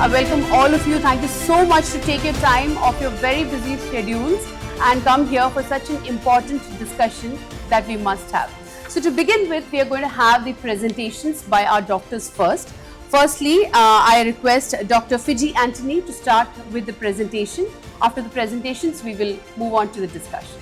I welcome all of you. Thank you so much to take your time off your very busy schedules and come here for such an important discussion that we must have. So to begin with, we are going to have the presentations by our doctors first. Firstly, I request Dr. Fiji Antony to start with the presentation. After the presentations, we will move on to the discussion.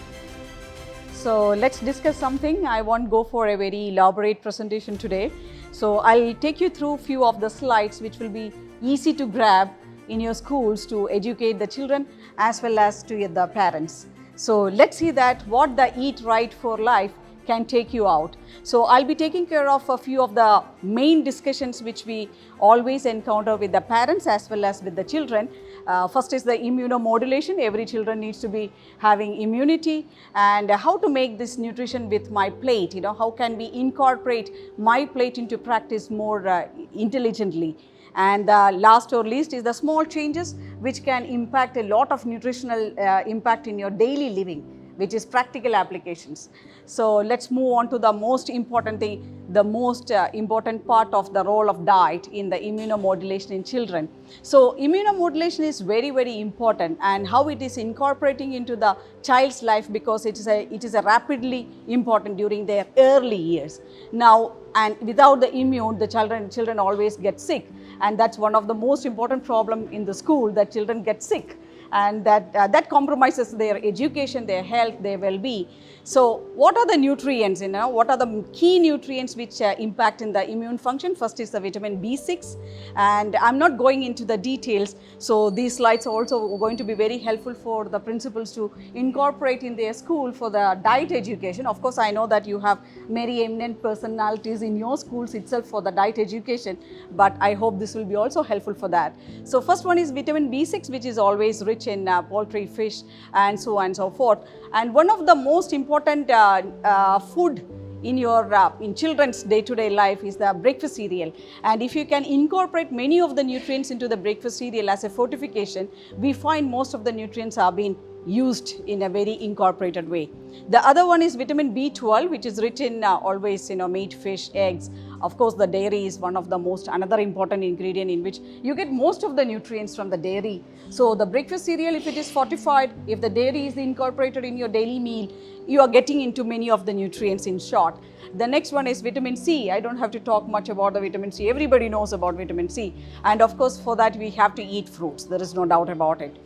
So let's discuss something. I won't go for a very elaborate presentation today. So I'll take you through a few of the slides which will be easy to grab in your schools to educate the children as well as to the parents. So let's see that what the Eat Right for Life can take you out. So I'll be taking care of a few of the main discussions which we always encounter with the parents as well as with the children. First is the immunomodulation. Every children needs to be having immunity, and how to make this nutrition with my plate. How can we incorporate my plate into practice more intelligently. And last or least is the small changes which can impact a lot of nutritional impact in your daily living, which is practical applications. So let's move on to the most important thing, the most important part of the role of diet in the immunomodulation in children. So immunomodulation is very, very important, and how it is incorporating into the child's life, because it is a rapidly important during their early years. Now, and without the immune, the children always get sick, and that's one of the most important problem in the school, that children get sick. And that compromises their education, their health, their well-being. So what are the nutrients, what are the key nutrients which impact in the immune function? First is the vitamin B6, and I'm not going into the details. So these slides are also going to be very helpful for the principals to incorporate in their school for the diet education. Of course, I know that you have many eminent personalities in your schools itself for the diet education, but I hope this will be also helpful for that. So first one is vitamin B6, which is always rich in poultry, fish, and so on and so forth. And one of the most important food in your in children's day-to-day life is the breakfast cereal. And if you can incorporate many of the nutrients into the breakfast cereal as a fortification, we find most of the nutrients are being used in a very incorporated way. The other one is vitamin B12, which is rich in always meat, fish, eggs. Of course, the dairy is one of the another important ingredient in which you get most of the nutrients from the dairy. So the breakfast cereal, if it is fortified, if the dairy is incorporated in your daily meal, you are getting into many of the nutrients in short. The next one is vitamin C. I don't have to talk much about the vitamin C. Everybody knows about vitamin C. And of course, for that we have to eat fruits. There is no doubt about it.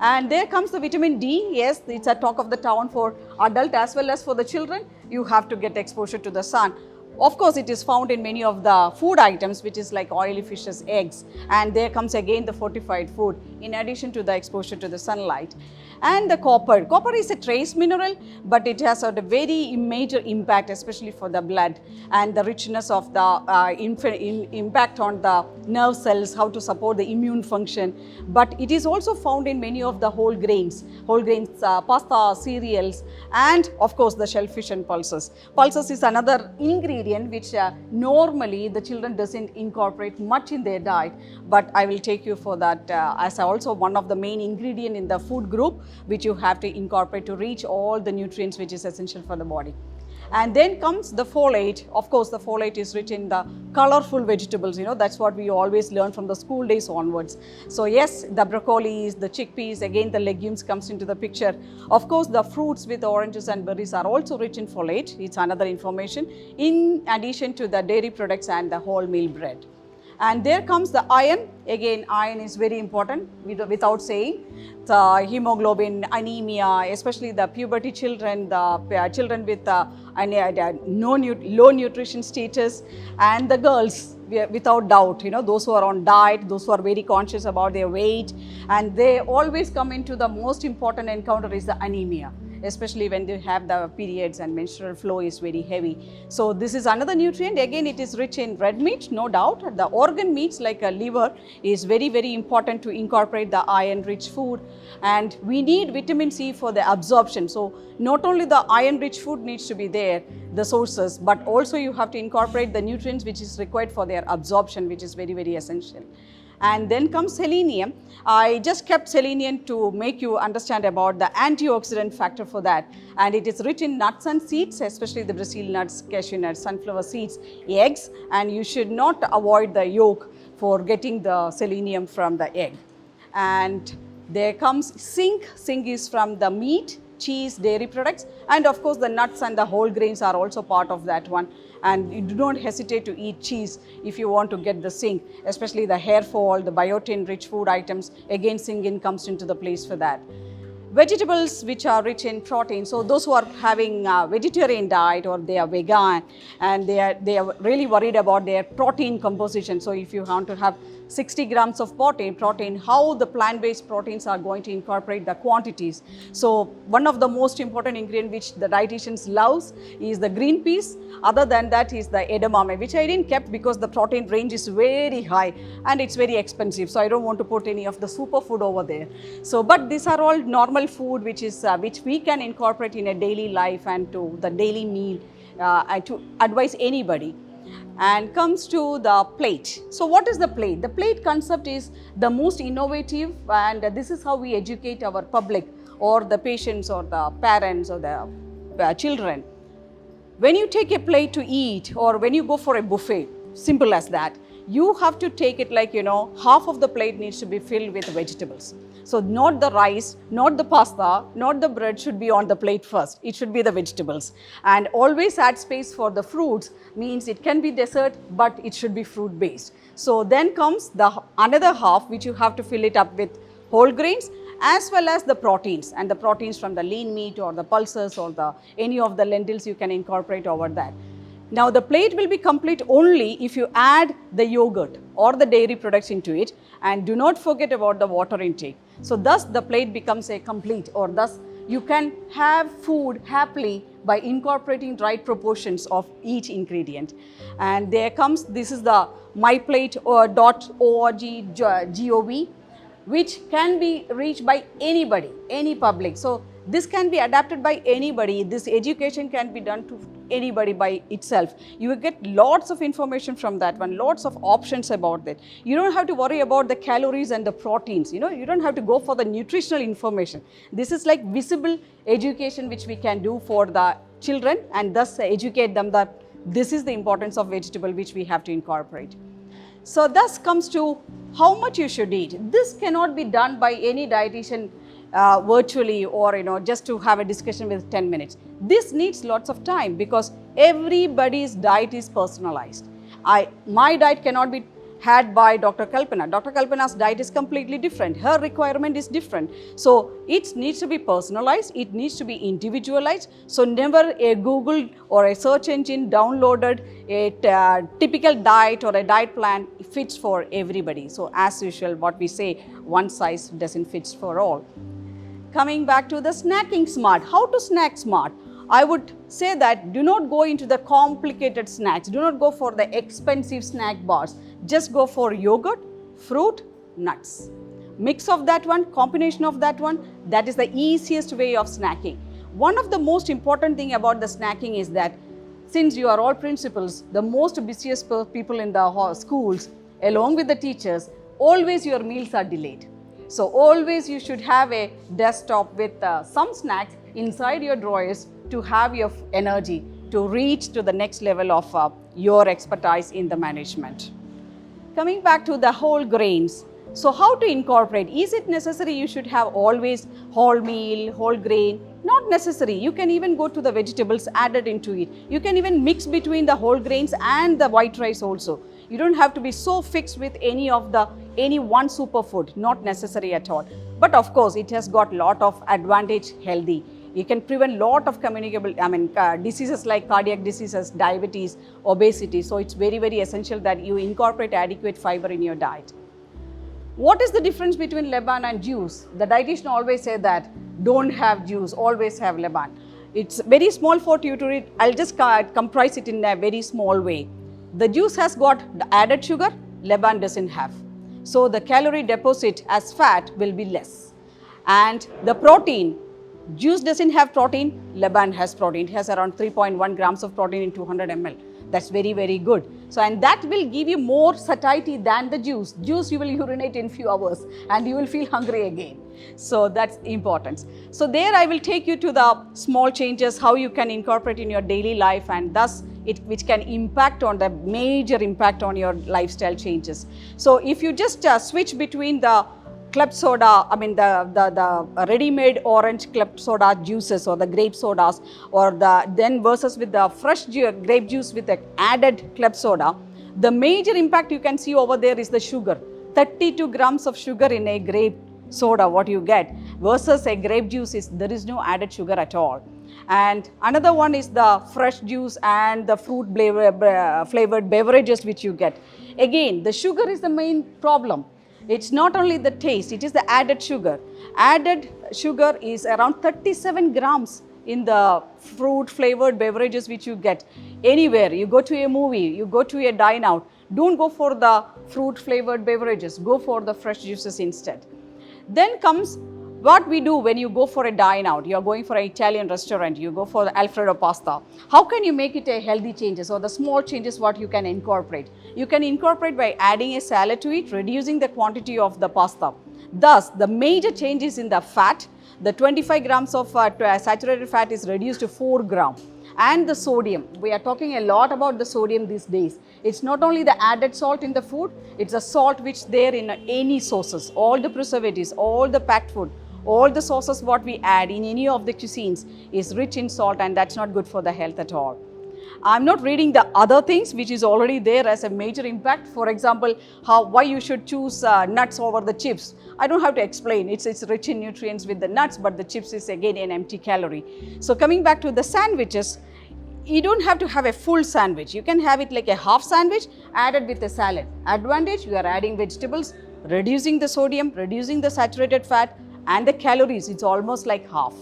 And there comes the vitamin D. Yes, it's a talk of the town for adult as well as for the children. You have to get exposure to the sun. Of course, it is found in many of the food items, which is like oily fishes, eggs, and there comes again the fortified food in addition to the exposure to the sunlight. And the copper. Copper is a trace mineral, but it has a very major impact, especially for the blood and the richness of the impact on the nerve cells, how to support the immune function. But it is also found in many of the whole grains, pasta, cereals, and of course the shellfish and pulses. Pulses is another ingredient which normally the children doesn't incorporate much in their diet, but I will take you for that as also one of the main ingredient in the food group, which you have to incorporate to reach all the nutrients which is essential for the body. And then comes the folate. Of course, the folate is rich in the colorful vegetables. That's what we always learn from the school days onwards. So yes, the broccolis, the chickpeas, again the legumes comes into the picture. Of course, the fruits with oranges and berries are also rich in folate. It's another information in addition to the dairy products and the wholemeal bread. And there comes the iron. Again, iron is very important without saying. The hemoglobin, anemia, especially the puberty children, the children with low nutrition status, and the girls, without doubt, those who are on diet, those who are very conscious about their weight, and they always come into the most important encounter is the anemia, especially when they have the periods and menstrual flow is very heavy. So this is another nutrient. Again, it is rich in red meat, no doubt. The organ meats like a liver is very, very important to incorporate the iron-rich food. And we need vitamin C for the absorption. So not only the iron-rich food needs to be there, the sources, but also you have to incorporate the nutrients which is required for their absorption, which is very, very essential. And then comes selenium. I just kept selenium to make you understand about the antioxidant factor for that. And it is rich in nuts and seeds, especially the Brazil nuts, cashew nuts, sunflower seeds, eggs, and you should not avoid the yolk. for getting the selenium from the egg. And there comes zinc. Zinc is from the meat, cheese, dairy products, and of course the nuts and the whole grains are also part of that one. And you do not hesitate to eat cheese if you want to get the zinc, especially the hair fall, the biotin rich food items. Again, zinc comes into the place for that. Vegetables which are rich in protein, so those who are having a vegetarian diet or they are vegan and they are really worried about their protein composition. So if you want to have 60 grams of protein, how the plant-based proteins are going to incorporate the quantities. So one of the most important ingredient which the dietitians loves is the green peas. Other than that is the edamame, which I didn't kept because the protein range is very high and it's very expensive. So I don't want to put any of the superfood over there. So, but these are all normal food which we can incorporate in a daily life and to the daily meal to advise anybody. And comes to the plate. So what is the plate? The plate concept is the most innovative, and this is how we educate our public or the patients or the parents or the children. When you take a plate to eat or when you go for a buffet, simple as that, you have to take it like, half of the plate needs to be filled with vegetables. So not the rice, not the pasta, not the bread should be on the plate first. It should be the vegetables. And always add space for the fruits, means it can be dessert, but it should be fruit based. So then comes the another half which you have to fill it up with whole grains as well as the proteins, and the proteins from the lean meat or the pulses or any of the lentils you can incorporate over that. Now the plate will be complete only if you add the yogurt or the dairy products into it, and do not forget about the water intake. So thus the plate becomes a complete, or thus you can have food happily by incorporating right proportions of each ingredient. And there comes, this is the myplate.org gov, which can be reached by anybody, any public. So this can be adapted by anybody. This education can be done to anybody by itself. You will get lots of information from that one, lots of options about that. You don't have to worry about the calories and the proteins. You don't have to go for the nutritional information. This is like visible education which we can do for the children, and thus educate them that this is the importance of vegetable which we have to incorporate. So thus comes to how much you should eat. This cannot be done by any dietitian virtually or just to have a discussion with 10 minutes. This needs lots of time because everybody's diet is personalized. My diet cannot be had by Dr. Kalpana. Dr. Kalpana's diet is completely different. Her requirement is different. So it needs to be personalized. It needs to be individualized. So never a Google or a search engine downloaded a typical diet or a diet plan fits for everybody. So as usual, what we say, one size doesn't fit for all. Coming back to the snacking smart, how to snack smart? I would say that do not go into the complicated snacks. Do not go for the expensive snack bars. Just go for yogurt, fruit, nuts. Mix of that one, combination of that one, that is the easiest way of snacking. One of the most important thing about the snacking is that since you are all principals, the most busiest people in the schools, along with the teachers, always your meals are delayed. So always you should have a desktop with some snacks inside your drawers to have your energy to reach to the next level of your expertise in the management. Coming back to the whole grains. So how to incorporate? Is it necessary you should have always whole meal, whole grain? Not necessary. You can even go to the vegetables added into it. You can even mix between the whole grains and the white rice also. You don't have to be so fixed with any one superfood, not necessary at all. But of course, it has got lot of advantage healthy. You can prevent lot of communicable, diseases like cardiac diseases, diabetes, obesity. So it's very, very essential that you incorporate adequate fiber in your diet. What is the difference between Leban and juice? The dietitian always say that don't have juice, always have Leban. It's very small for you to read. I'll just comprise it in a very small way. The juice has got the added sugar, Leban doesn't have. So the calorie deposit as fat will be less. And the protein, juice doesn't have protein, Leban has protein. It has around 3.1 grams of protein in 200 ml. That's very, very good. So, and that will give you more satiety than the juice. Juice you will urinate in few hours and you will feel hungry again. So that's important. So there I will take you to the small changes, how you can incorporate in your daily life, and thus which can impact on the major impact on your lifestyle changes. So if you just switch between the club soda, I mean the ready-made orange club soda juices or the grape sodas, or then versus with the fresh grape juice with the added club soda, the major impact you can see over there is the sugar. 32 grams of sugar in a grape soda what you get, versus a grape juice is there is no added sugar at all. And another one is the fresh juice and the fruit flavored beverages which you get. Again, the sugar is the main problem. It's not only the taste, it is the added sugar. Added sugar is around 37 grams in the fruit flavored beverages which you get anywhere. You go to a movie, you go to a dine out, don't go for the fruit flavored beverages, go for the fresh juices instead. Then comes what we do when you go for a dine out. You are going for an Italian restaurant, you go for the Alfredo pasta. How can you make it a healthy changes, or the small changes what you can incorporate? You can incorporate by adding a salad to it, reducing the quantity of the pasta. Thus, the major changes in the fat, the 25 grams of saturated fat is reduced to 4 grams. And the sodium, we are talking a lot about the sodium these days. It's not only the added salt in the food, it's a salt which there in any sauces, all the preservatives, all the packed food, all the sauces what we add in any of the cuisines is rich in salt, and that's not good for the health at all. I'm not reading the other things which is already there as a major impact. For example, why you should choose nuts over the chips. I don't have to explain. It's rich in nutrients with the nuts, but the chips is again an empty calorie. So coming back to the sandwiches, you don't have to have a full sandwich. You can have it like a half sandwich added with a salad. Advantage, you are adding vegetables, reducing the sodium, reducing the saturated fat, and the calories, it's almost like half.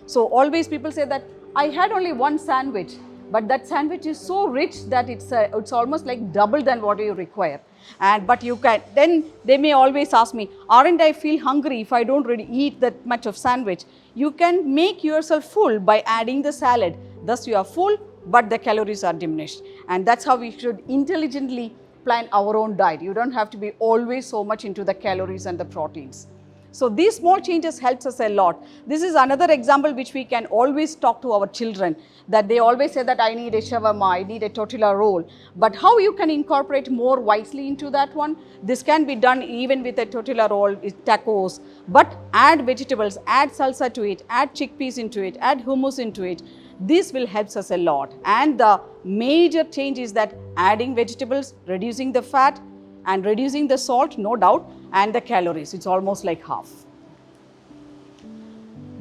So always people say that I had only one sandwich, but that sandwich is so rich that it's almost like double than what you require. But you can, then they may always ask me, aren't I feel hungry if I don't really eat that much of sandwich? You can make yourself full by adding the salad. Thus you are full, but the calories are diminished. And that's how we should intelligently plan our own diet. You don't have to be always so much into the calories and the proteins. So these small changes helps us a lot. This is another example which we can always talk to our children, that they always say that I need a shawarma, I need a tortilla roll. But how you can incorporate more wisely into that one? This can be done even with a tortilla roll, with tacos, but add vegetables, add salsa to it, add chickpeas into it, add hummus into it. This will help us a lot. And the major change is that adding vegetables, reducing the fat and reducing the salt, no doubt, and the calories, it's almost like half.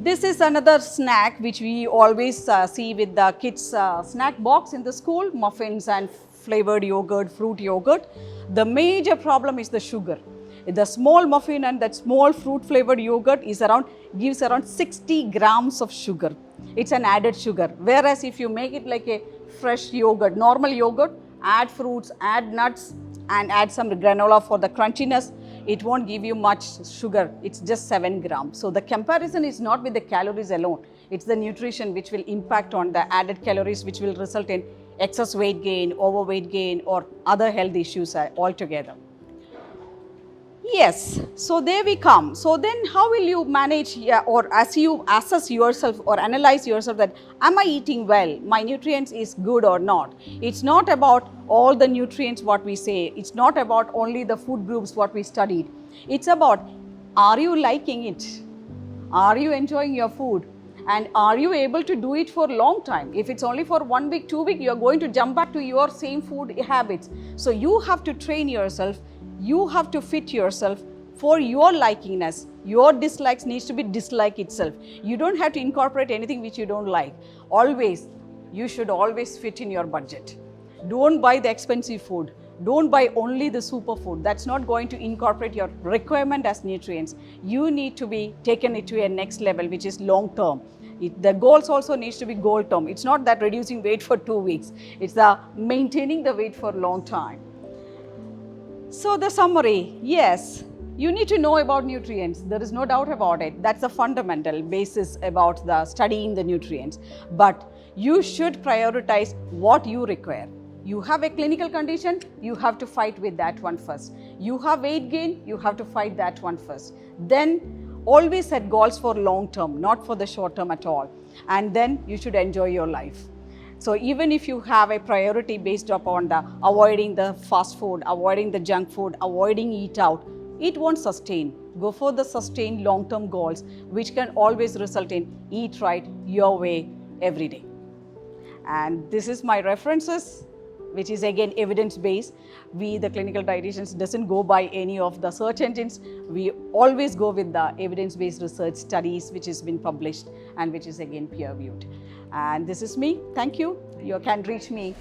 This is another snack which we always see with the kids' snack box in the school, muffins and flavored yogurt, fruit yogurt. The major problem is the sugar. The small muffin and that small fruit flavored yogurt gives around 60 grams of sugar. It's an added sugar. Whereas if you make it like a fresh yogurt, normal yogurt, add fruits, add nuts, and add some granola for the crunchiness, it won't give you much sugar. It's just 7 grams. So the comparison is not with the calories alone. It's the nutrition which will impact on the added calories, which will result in excess weight gain, overweight gain, or other health issues altogether. Yes, so there we come. So then how will you manage, or as you assess yourself or analyze yourself, that am I eating well? My nutrients is good or not? It's not about all the nutrients what we say. It's not about only the food groups what we studied. It's about, are you liking it? Are you enjoying your food? And are you able to do it for a long time? If it's only for 1 week, 2 weeks, you're going to jump back to your same food habits. So you have to train yourself. You have to fit yourself for your likingness. Your dislikes needs to be dislike itself. You don't have to incorporate anything which you don't like. Always, you should always fit in your budget. Don't buy the expensive food. Don't buy only the superfood. That's not going to incorporate your requirement as nutrients. You need to be taken it to a next level, which is long term. The goals also needs to be goal term. It's not that reducing weight for 2 weeks. It's the maintaining the weight for a long time. So the summary, yes, you need to know about nutrients. There is no doubt about it. That's the fundamental basis about the studying the nutrients. But you should prioritize what you require. You have a clinical condition, you have to fight with that one first. You have weight gain, you have to fight that one first. Then always set goals for long term, not for the short term at all. And then you should enjoy your life. So even if you have a priority based upon the avoiding the fast food, avoiding the junk food, avoiding eat out, it won't sustain. Go for the sustained long term goals, which can always result in eat right your way every day. And this is my references, which is again evidence-based. We, the clinical dietitians, doesn't go by any of the search engines. We always go with the evidence-based research studies, which has been published and which is again peer-reviewed. And this is me. Thank you. You can reach me.